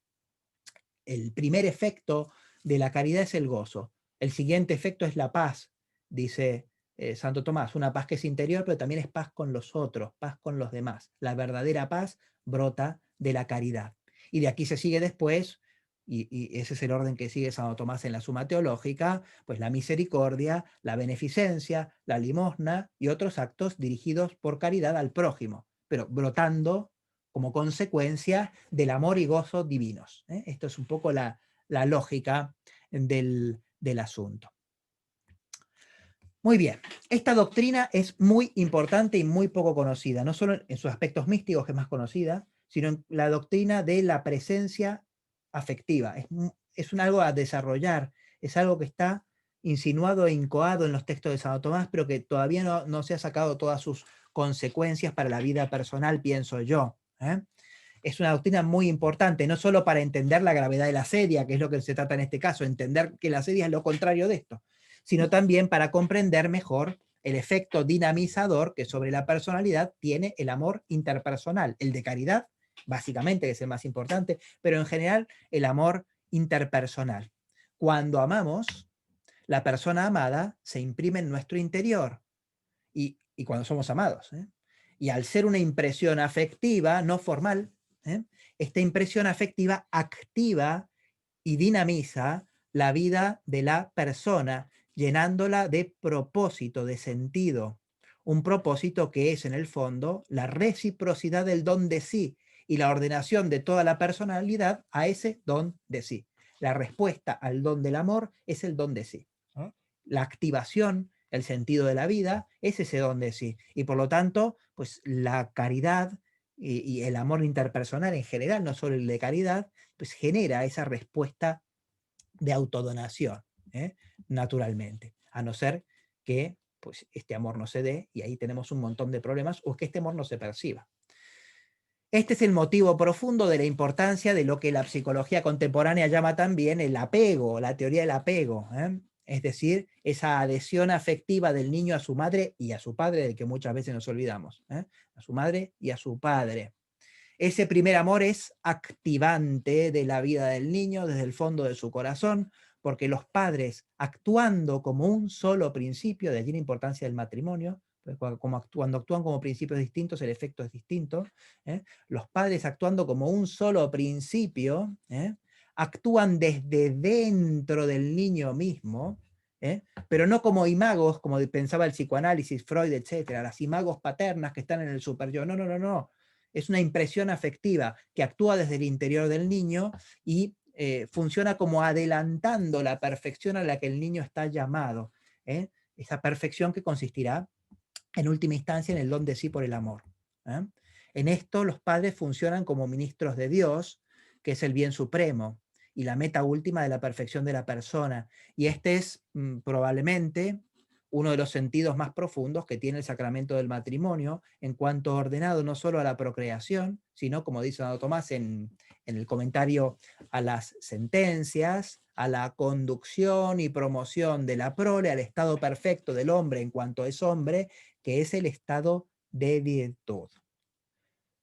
el primer efecto de la caridad es el gozo, el siguiente efecto es la paz, dice Santo Tomás, una paz que es interior, pero también es paz con los otros, paz con los demás. La verdadera paz brota de la caridad. Y de aquí se sigue después, y ese es el orden que sigue Santo Tomás en la Suma Teológica, pues la misericordia, la beneficencia, la limosna y otros actos dirigidos por caridad al prójimo, pero brotando como consecuencia del amor y gozo divinos. Esto es un poco la lógica del asunto. Muy bien, esta doctrina es muy importante y muy poco conocida, no solo en sus aspectos místicos, que es más conocida, sino en la doctrina de la presencia afectiva. Es algo a desarrollar, es algo que está insinuado e incoado en los textos de Santo Tomás, pero que todavía no se ha sacado todas sus consecuencias para la vida personal, pienso yo. Es una doctrina muy importante, no solo para entender la gravedad de la asedia, que es lo que se trata en este caso, entender que la asedia es lo contrario de esto, sino también para comprender mejor el efecto dinamizador que sobre la personalidad tiene el amor interpersonal, el de caridad, básicamente, que es el más importante, pero en general el amor interpersonal. Cuando amamos, la persona amada se imprime en nuestro interior, y cuando somos amados. Y al ser una impresión afectiva, no formal, esta impresión afectiva activa y dinamiza la vida de la persona, llenándola de propósito, de sentido. Un propósito que es, en el fondo, la reciprocidad del don de sí y la ordenación de toda la personalidad a ese don de sí. La respuesta al don del amor es el don de sí. La activación, el sentido de la vida, es ese don de sí. Y por lo tanto, pues la caridad y el amor interpersonal en general, no solo el de caridad, pues genera esa respuesta de autodonación, naturalmente, a no ser que pues, este amor no se dé, y ahí tenemos un montón de problemas, o que este amor no se perciba. Este es el motivo profundo de la importancia de lo que la psicología contemporánea llama también el apego, la teoría del apego, es decir, esa adhesión afectiva del niño a su madre y a su padre, del que muchas veces nos olvidamos, a su madre y a su padre. Ese primer amor es activante de la vida del niño desde el fondo de su corazón, porque los padres, actuando como un solo principio, de allí la importancia del matrimonio, cuando actúan como principios distintos, el efecto es distinto. Los padres, actuando como un solo principio, actúan desde dentro del niño mismo, pero no como imagos, como pensaba el psicoanálisis, Freud, etc., las imagos paternas que están en el superyo. No. es una impresión afectiva que actúa desde el interior del niño y funciona como adelantando la perfección a la que el niño está llamado. Esa perfección que consistirá, en última instancia, en el don de sí por el amor. En esto los padres funcionan como ministros de Dios, que es el bien supremo y la meta última de la perfección de la persona. Y este es probablemente uno de los sentidos más profundos que tiene el sacramento del matrimonio, en cuanto ordenado no solo a la procreación, sino, como dice Santo Tomás en el comentario a las sentencias, a la conducción y promoción de la prole, al estado perfecto del hombre en cuanto es hombre, que es el estado de virtud.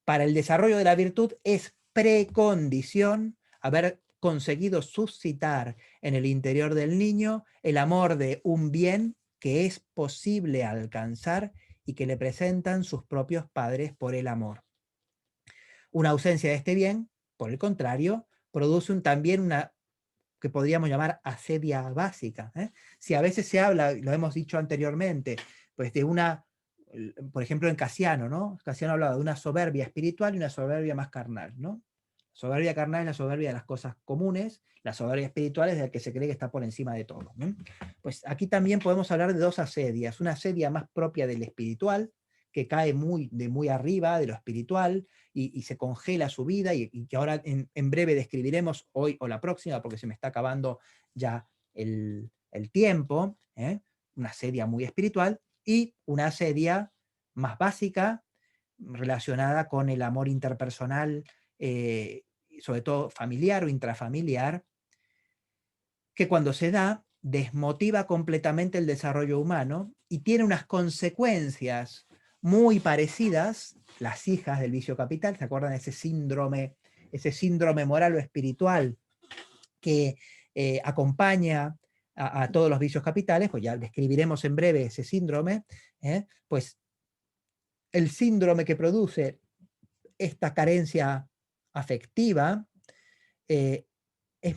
Para el desarrollo de la virtud es precondición haber conseguido suscitar en el interior del niño el amor de un bien que es posible alcanzar y que le presentan sus propios padres por el amor. Una ausencia de este bien, por el contrario, produce también una que podríamos llamar asedia básica. Si a veces se habla, lo hemos dicho anteriormente, pues de una, por ejemplo en Casiano, ¿no? Casiano hablaba de una soberbia espiritual y una soberbia más carnal, ¿no? Soberbia carnal es la soberbia de las cosas comunes, la soberbia espiritual es la que se cree que está por encima de todo, ¿no? Pues aquí también podemos hablar de dos asedias, una asedia más propia del espiritual, que cae de muy arriba de lo espiritual, y se congela su vida, y que ahora en breve describiremos hoy o la próxima, porque se me está acabando ya el tiempo, una asedia muy espiritual, y una asedia más básica, relacionada con el amor interpersonal, sobre todo familiar o intrafamiliar, que cuando se da desmotiva completamente el desarrollo humano y tiene unas consecuencias muy parecidas, las hijas del vicio capital. ¿Se acuerdan de ese síndrome moral o espiritual que acompaña a todos los vicios capitales? Pues ya describiremos en breve ese síndrome. Pues el síndrome que produce esta carencia afectiva es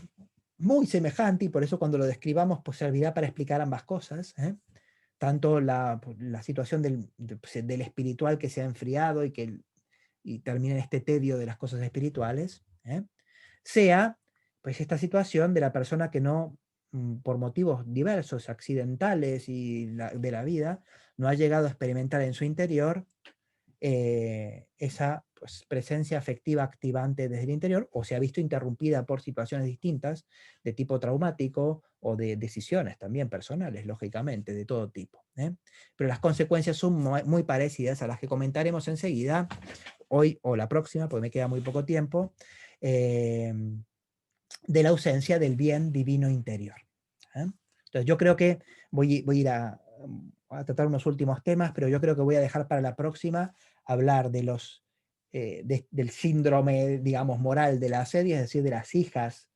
muy semejante, y por eso cuando lo describamos pues servirá para explicar ambas cosas, tanto la situación del espiritual que se ha enfriado y termina en este tedio de las cosas espirituales, sea pues esta situación de la persona que no, por motivos diversos, accidentales y de la vida, no ha llegado a experimentar en su interior esa pues, presencia afectiva activante desde el interior, o se ha visto interrumpida por situaciones distintas de tipo traumático o de decisiones también personales, lógicamente, de todo tipo. Pero las consecuencias son muy parecidas a las que comentaremos enseguida, hoy o la próxima, porque me queda muy poco tiempo, de la ausencia del bien divino interior. Entonces yo creo que voy a ir a tratar unos últimos temas, pero yo creo que voy a dejar para la próxima hablar de del síndrome, digamos, moral de la asedia, es decir, de las hijas,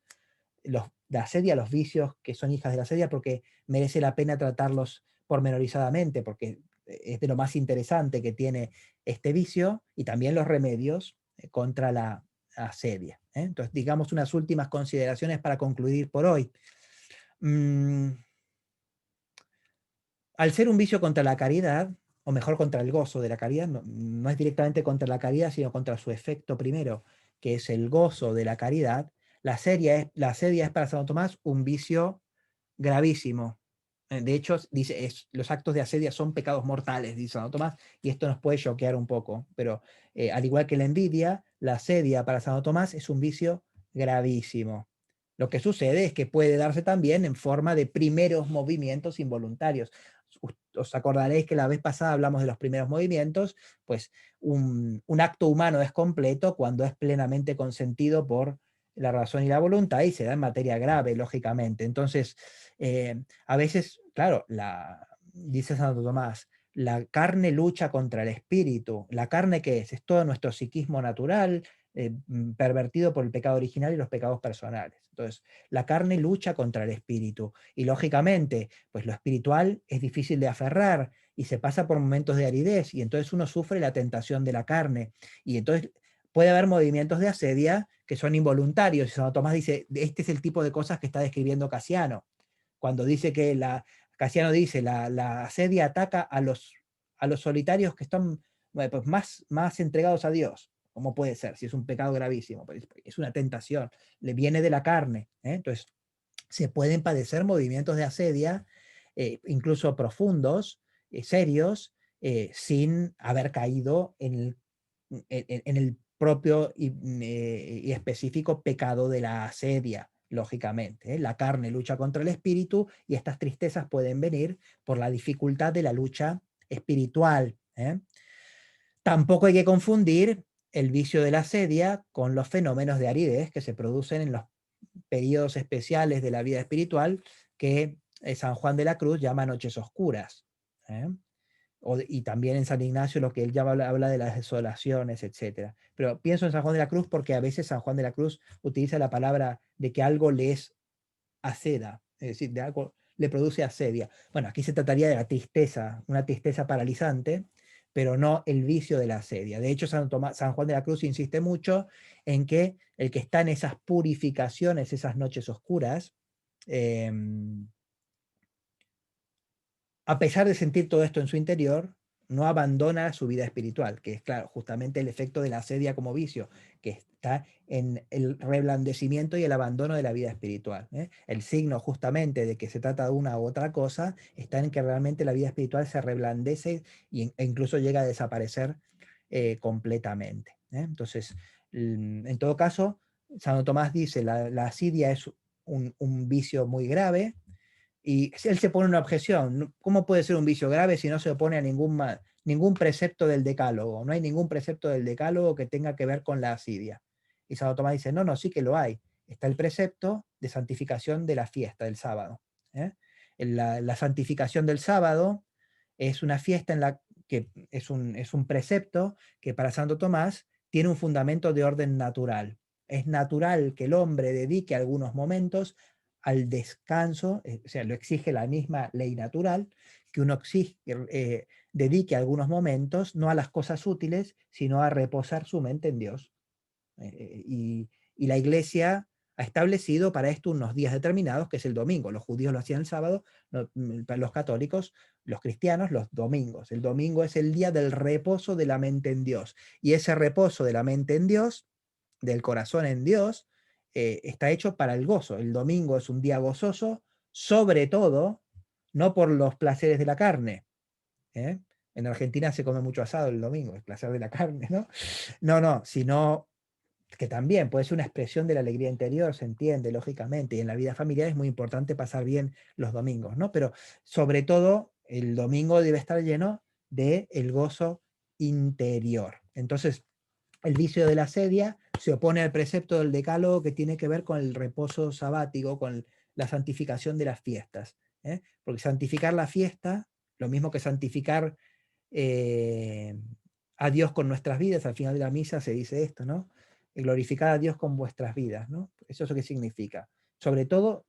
de la asedia, los vicios que son hijas de la asedia, porque merece la pena tratarlos pormenorizadamente, porque es de lo más interesante que tiene este vicio, y también los remedios contra la asedia. Entonces, digamos unas últimas consideraciones para concluir por hoy. Al ser un vicio contra la caridad, o mejor contra el gozo de la caridad, no es directamente contra la caridad, sino contra su efecto primero, que es el gozo de la caridad, la asedia es para Santo Tomás un vicio gravísimo. De hecho, dice, los actos de asedia son pecados mortales, dice Santo Tomás, y esto nos puede choquear un poco, pero al igual que la envidia, la asedia para Santo Tomás es un vicio gravísimo. Lo que sucede es que puede darse también en forma de primeros movimientos involuntarios. Os acordaréis que la vez pasada hablamos de los primeros movimientos, pues un acto humano es completo cuando es plenamente consentido por la razón y la voluntad, y se da en materia grave, lógicamente. Entonces, a veces, claro, dice Santo Tomás, la carne lucha contra el espíritu. ¿La carne qué es? Es todo nuestro psiquismo natural, pervertido por el pecado original y los pecados personales. Entonces, la carne lucha contra el espíritu, y lógicamente, pues lo espiritual es difícil de aferrar y se pasa por momentos de aridez, y entonces uno sufre la tentación de la carne, y entonces puede haber movimientos de asedia que son involuntarios. Y Santo Tomás dice, este es el tipo de cosas que está describiendo Casiano, cuando dice que Casiano dice, la asedia ataca a los solitarios que están pues más entregados a Dios. ¿Cómo puede ser? Si es un pecado gravísimo, pues, es una tentación, le viene de la carne. Entonces, se pueden padecer movimientos de asedia, incluso profundos, serios, sin haber caído en el propio y específico pecado de la asedia, lógicamente. La carne lucha contra el espíritu y estas tristezas pueden venir por la dificultad de la lucha espiritual. Tampoco hay que confundir el vicio de la asedia con los fenómenos de aridez que se producen en los periodos especiales de la vida espiritual que San Juan de la Cruz llama noches oscuras. ¿eh? Y también en San Ignacio lo que él llama, habla de las desolaciones, etc. Pero pienso en San Juan de la Cruz porque a veces San Juan de la Cruz utiliza la palabra de que algo le es aceda, es decir, de algo le produce asedia. Bueno, aquí se trataría de la tristeza, una tristeza paralizante, pero no el vicio de la asedia. De hecho, San Juan de la Cruz insiste mucho en que el que está en esas purificaciones, esas noches oscuras, eh, a pesar de sentir todo esto en su interior, no abandona su vida espiritual, que es, claro, justamente el efecto de la asedia como vicio, que está en el reblandecimiento y el abandono de la vida espiritual. El signo justamente de que se trata de una u otra cosa está en que realmente la vida espiritual se reblandece e incluso llega a desaparecer completamente. Entonces, en todo caso, Santo Tomás dice, la asidia es un vicio muy grave, y él se pone una objeción. ¿Cómo puede ser un vicio grave si no se opone a ningún precepto del decálogo? No hay ningún precepto del decálogo que tenga que ver con la asidia. Y Santo Tomás dice, no, no, sí que lo hay. Está el precepto de santificación de la fiesta del sábado. La santificación del sábado es una fiesta en la que es un precepto que para Santo Tomás tiene un fundamento de orden natural. Es natural que el hombre dedique algunos momentos al descanso, o sea, lo exige la misma ley natural, que uno dedique algunos momentos no a las cosas útiles, sino a reposar su mente en Dios. Y la Iglesia ha establecido para esto unos días determinados, que es el domingo. Los judíos lo hacían el sábado, los católicos, los cristianos, los domingos. El domingo es el día del reposo de la mente en Dios. Y ese reposo de la mente en Dios, del corazón en Dios, está hecho para el gozo. El domingo es un día gozoso, sobre todo, no por los placeres de la carne. En Argentina se come mucho asado el domingo, el placer de la carne, ¿no? No, sino que también puede ser una expresión de la alegría interior, se entiende, lógicamente, y en la vida familiar es muy importante pasar bien los domingos, ¿no? Pero sobre todo, el domingo debe estar lleno de el gozo interior. Entonces, el vicio de la asedia se opone al precepto del decálogo que tiene que ver con el reposo sabático, con la santificación de las fiestas. Porque santificar la fiesta, lo mismo que santificar eh, a Dios con nuestras vidas, al final de la misa se dice esto, ¿no? Glorificar a Dios con vuestras vidas, ¿no? Eso es lo que significa. Sobre todo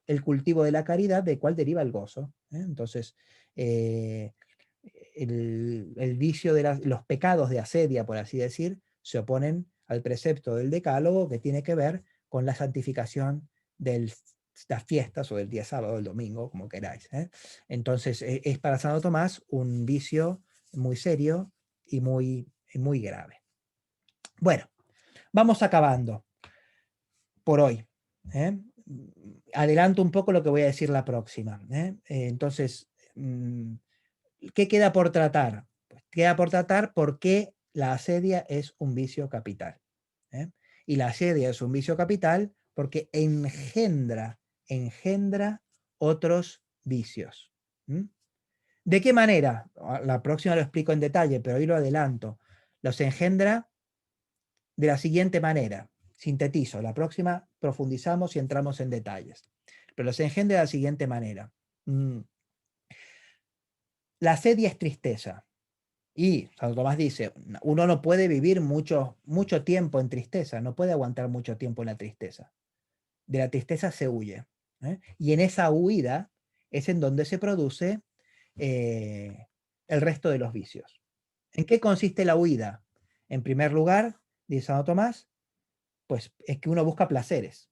el cultivo de la caridad, de cual deriva el gozo. Entonces, eh, el vicio de los pecados de asedia, por así decir, se oponen al precepto del decálogo que tiene que ver con la santificación de las fiestas o del día sábado, el domingo, como queráis. Entonces, es para Santo Tomás un vicio muy serio y muy grave. Bueno, vamos acabando por hoy. Adelanto un poco lo que voy a decir la próxima. Entonces, ¿qué queda por tratar? Pues queda por tratar por qué la asedia es un vicio capital. Y la asedia es un vicio capital porque engendra otros vicios. ¿De qué manera? La próxima lo explico en detalle, pero hoy lo adelanto. Los engendra de la siguiente manera. Sintetizo, la próxima profundizamos y entramos en detalles. Pero los engendra de la siguiente manera. La asedia es tristeza. Y Santo Tomás dice, uno no puede vivir mucho tiempo en tristeza, no puede aguantar mucho tiempo en la tristeza. De la tristeza se huye. Y en esa huida es en donde se produce el resto de los vicios. ¿En qué consiste la huida? En primer lugar, dice Santo Tomás, pues es que uno busca placeres.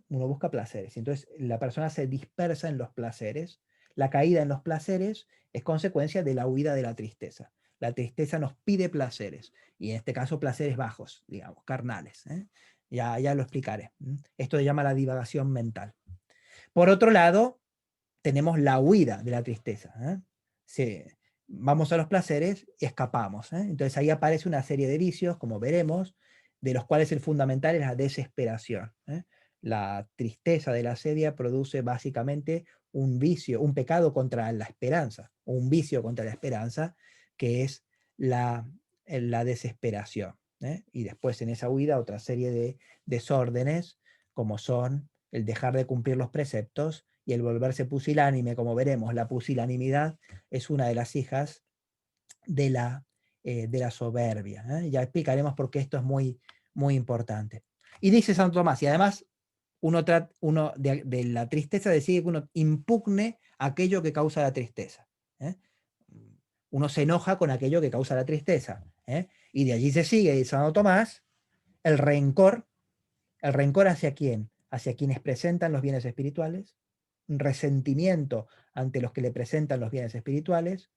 Uno busca placeres. Entonces la persona se dispersa en los placeres. La caída en los placeres es consecuencia de la huida de la tristeza. La tristeza nos pide placeres, y en este caso placeres bajos, digamos, carnales. Ya lo explicaré. Esto se llama la divagación mental. Por otro lado, tenemos la huida de la tristeza. Vamos a los placeres y escapamos. Entonces ahí aparece una serie de vicios, como veremos, de los cuales el fundamental es la desesperación. La tristeza de la asedia produce básicamente un vicio, un pecado contra la esperanza, o un vicio contra la esperanza, que es la desesperación. Y después en esa huida otra serie de desórdenes, como son el dejar de cumplir los preceptos y el volverse pusilánime, como veremos. La pusilanimidad es una de las hijas de la soberbia. Ya explicaremos por qué esto es muy, muy importante. Y dice Santo Tomás, y además uno de la tristeza decide que uno impugne aquello que causa la tristeza. Uno se enoja con aquello que causa la tristeza. Y de allí se sigue, dice Santo Tomás, el rencor. ¿El rencor hacia quién? Hacia quienes presentan los bienes espirituales, un resentimiento ante los que le presentan los bienes espirituales.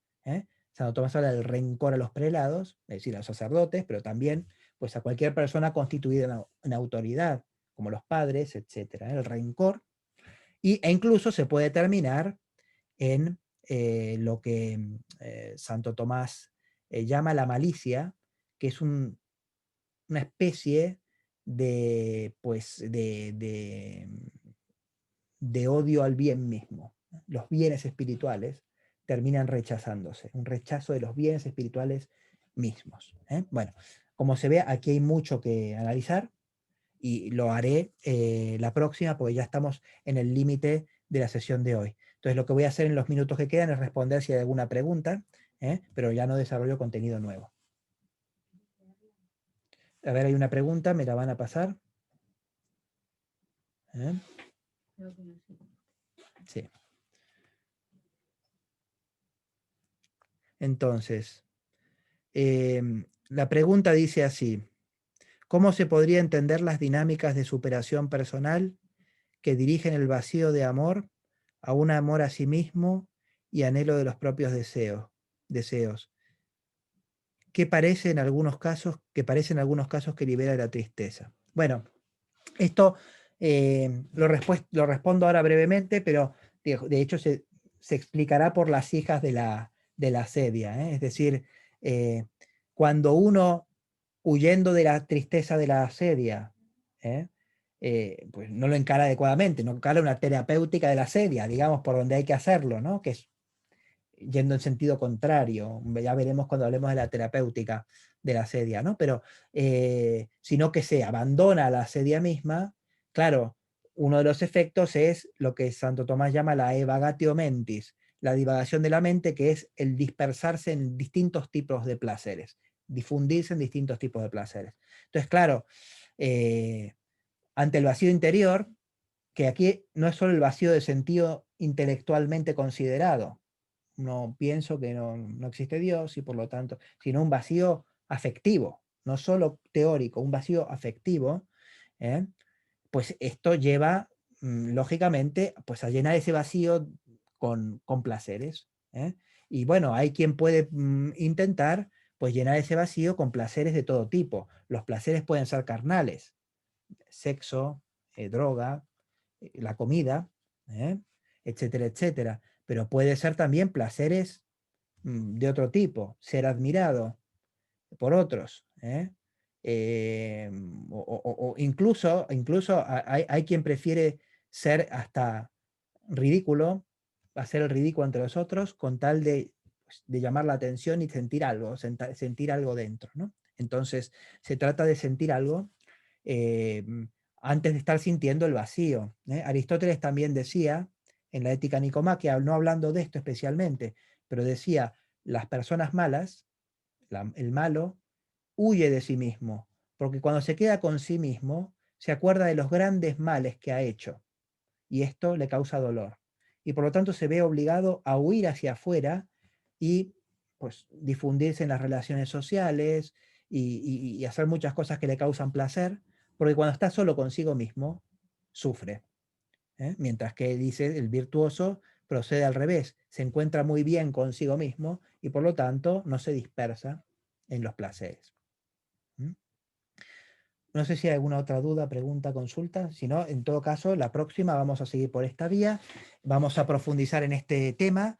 Santo Tomás habla del rencor a los prelados, es decir, a los sacerdotes, pero también pues, a cualquier persona constituida en autoridad, como los padres, etc. El rencor, e incluso se puede terminar en lo que Santo Tomás llama la malicia, que es una especie pues, de odio al bien mismo. Los bienes espirituales terminan rechazándose, un rechazo de los bienes espirituales mismos. Bueno, como se ve, aquí hay mucho que analizar y lo haré la próxima porque ya estamos en el límite de la sesión de hoy. Entonces lo que voy a hacer en los minutos que quedan es responder si hay alguna pregunta, pero ya no desarrollo contenido nuevo. A ver, hay una pregunta, me la van a pasar. Sí. Entonces, la pregunta dice así: ¿cómo se podría entender las dinámicas de superación personal que dirigen el vacío de amor a un amor a sí mismo y anhelo de los propios deseos? Que parecen en algunos casos que libera la tristeza. Bueno, esto lo respondo ahora brevemente, pero de hecho se explicará por las hijas de la asedia. Es decir, cuando uno, huyendo de la tristeza de la asedia, pues no lo encara adecuadamente, no encara una terapéutica de la asedia, digamos, por donde hay que hacerlo, ¿no? Que es yendo en sentido contrario, ya veremos cuando hablemos de la terapéutica de la asedia, ¿no? Pero, sino que se abandona la asedia misma, claro, uno de los efectos es lo que Santo Tomás llama la evagatio mentis, la divagación de la mente, que es el dispersarse en distintos tipos de placeres, difundirse en distintos tipos de placeres. Entonces, claro, ante el vacío interior, que aquí no es solo el vacío de sentido intelectualmente considerado, no pienso que no existe Dios y por lo tanto, sino un vacío afectivo, no solo teórico, un vacío afectivo, pues esto lleva, lógicamente, pues a llenar ese vacío con placeres. Y bueno, hay quien puede intentar pues llenar ese vacío con placeres de todo tipo. Los placeres pueden ser carnales, sexo, droga, la comida, etcétera, etcétera. Pero puede ser también placeres de otro tipo, ser admirado por otros. O incluso hay quien prefiere ser hasta ridículo, hacer el ridículo entre los otros con tal de llamar la atención y sentir algo, sentir algo dentro, ¿no? Entonces, se trata de sentir algo eh, antes de estar sintiendo el vacío. Aristóteles también decía, en la Ética Nicomaquia, no hablando de esto especialmente, pero decía, las personas malas, el malo, huye de sí mismo, porque cuando se queda con sí mismo, se acuerda de los grandes males que ha hecho, y esto le causa dolor. Y por lo tanto se ve obligado a huir hacia afuera y pues difundirse en las relaciones sociales y hacer muchas cosas que le causan placer, porque cuando está solo consigo mismo, sufre. Mientras que dice el virtuoso, procede al revés, se encuentra muy bien consigo mismo y por lo tanto no se dispersa en los placeres. ¿Mm? No sé si hay alguna otra duda, pregunta, consulta. Si no, en todo caso, la próxima vamos a seguir por esta vía. Vamos a profundizar en este tema,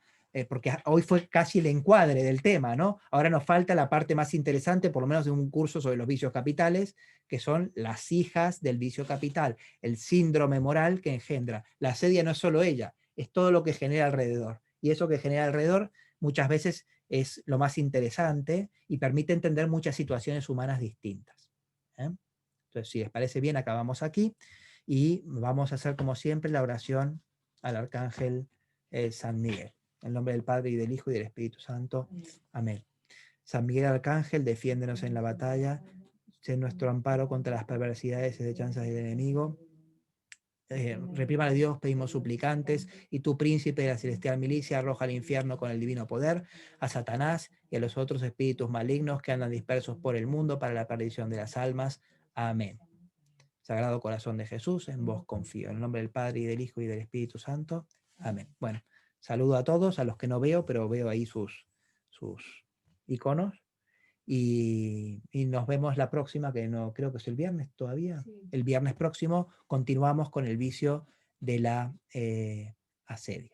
porque hoy fue casi el encuadre del tema, ¿no? Ahora nos falta la parte más interesante, por lo menos de un curso sobre los vicios capitales, que son las hijas del vicio capital, el síndrome moral que engendra. La asedia no es solo ella, es todo lo que genera alrededor. Y eso que genera alrededor muchas veces es lo más interesante y permite entender muchas situaciones humanas distintas. ¿Eh? Entonces, si les parece bien, acabamos aquí y vamos a hacer como siempre la oración al Arcángel San Miguel. En nombre del Padre y del Hijo y del Espíritu Santo. Amén. San Miguel Arcángel, defiéndenos en la batalla, sé nuestro amparo contra las perversidades y acechanzas del enemigo. Reprima a Dios, pedimos suplicantes, y tu príncipe de la celestial milicia arroja al infierno con el divino poder a Satanás y a los otros espíritus malignos que andan dispersos por el mundo para la perdición de las almas. Amén. Sagrado Corazón de Jesús, en vos confío. En el nombre del Padre y del Hijo y del Espíritu Santo. Amén. Bueno, saludo a todos, a los que no veo, pero veo ahí sus iconos. Y nos vemos la próxima, que no creo que es el viernes todavía. Sí. El viernes próximo continuamos con el vicio de la asedia.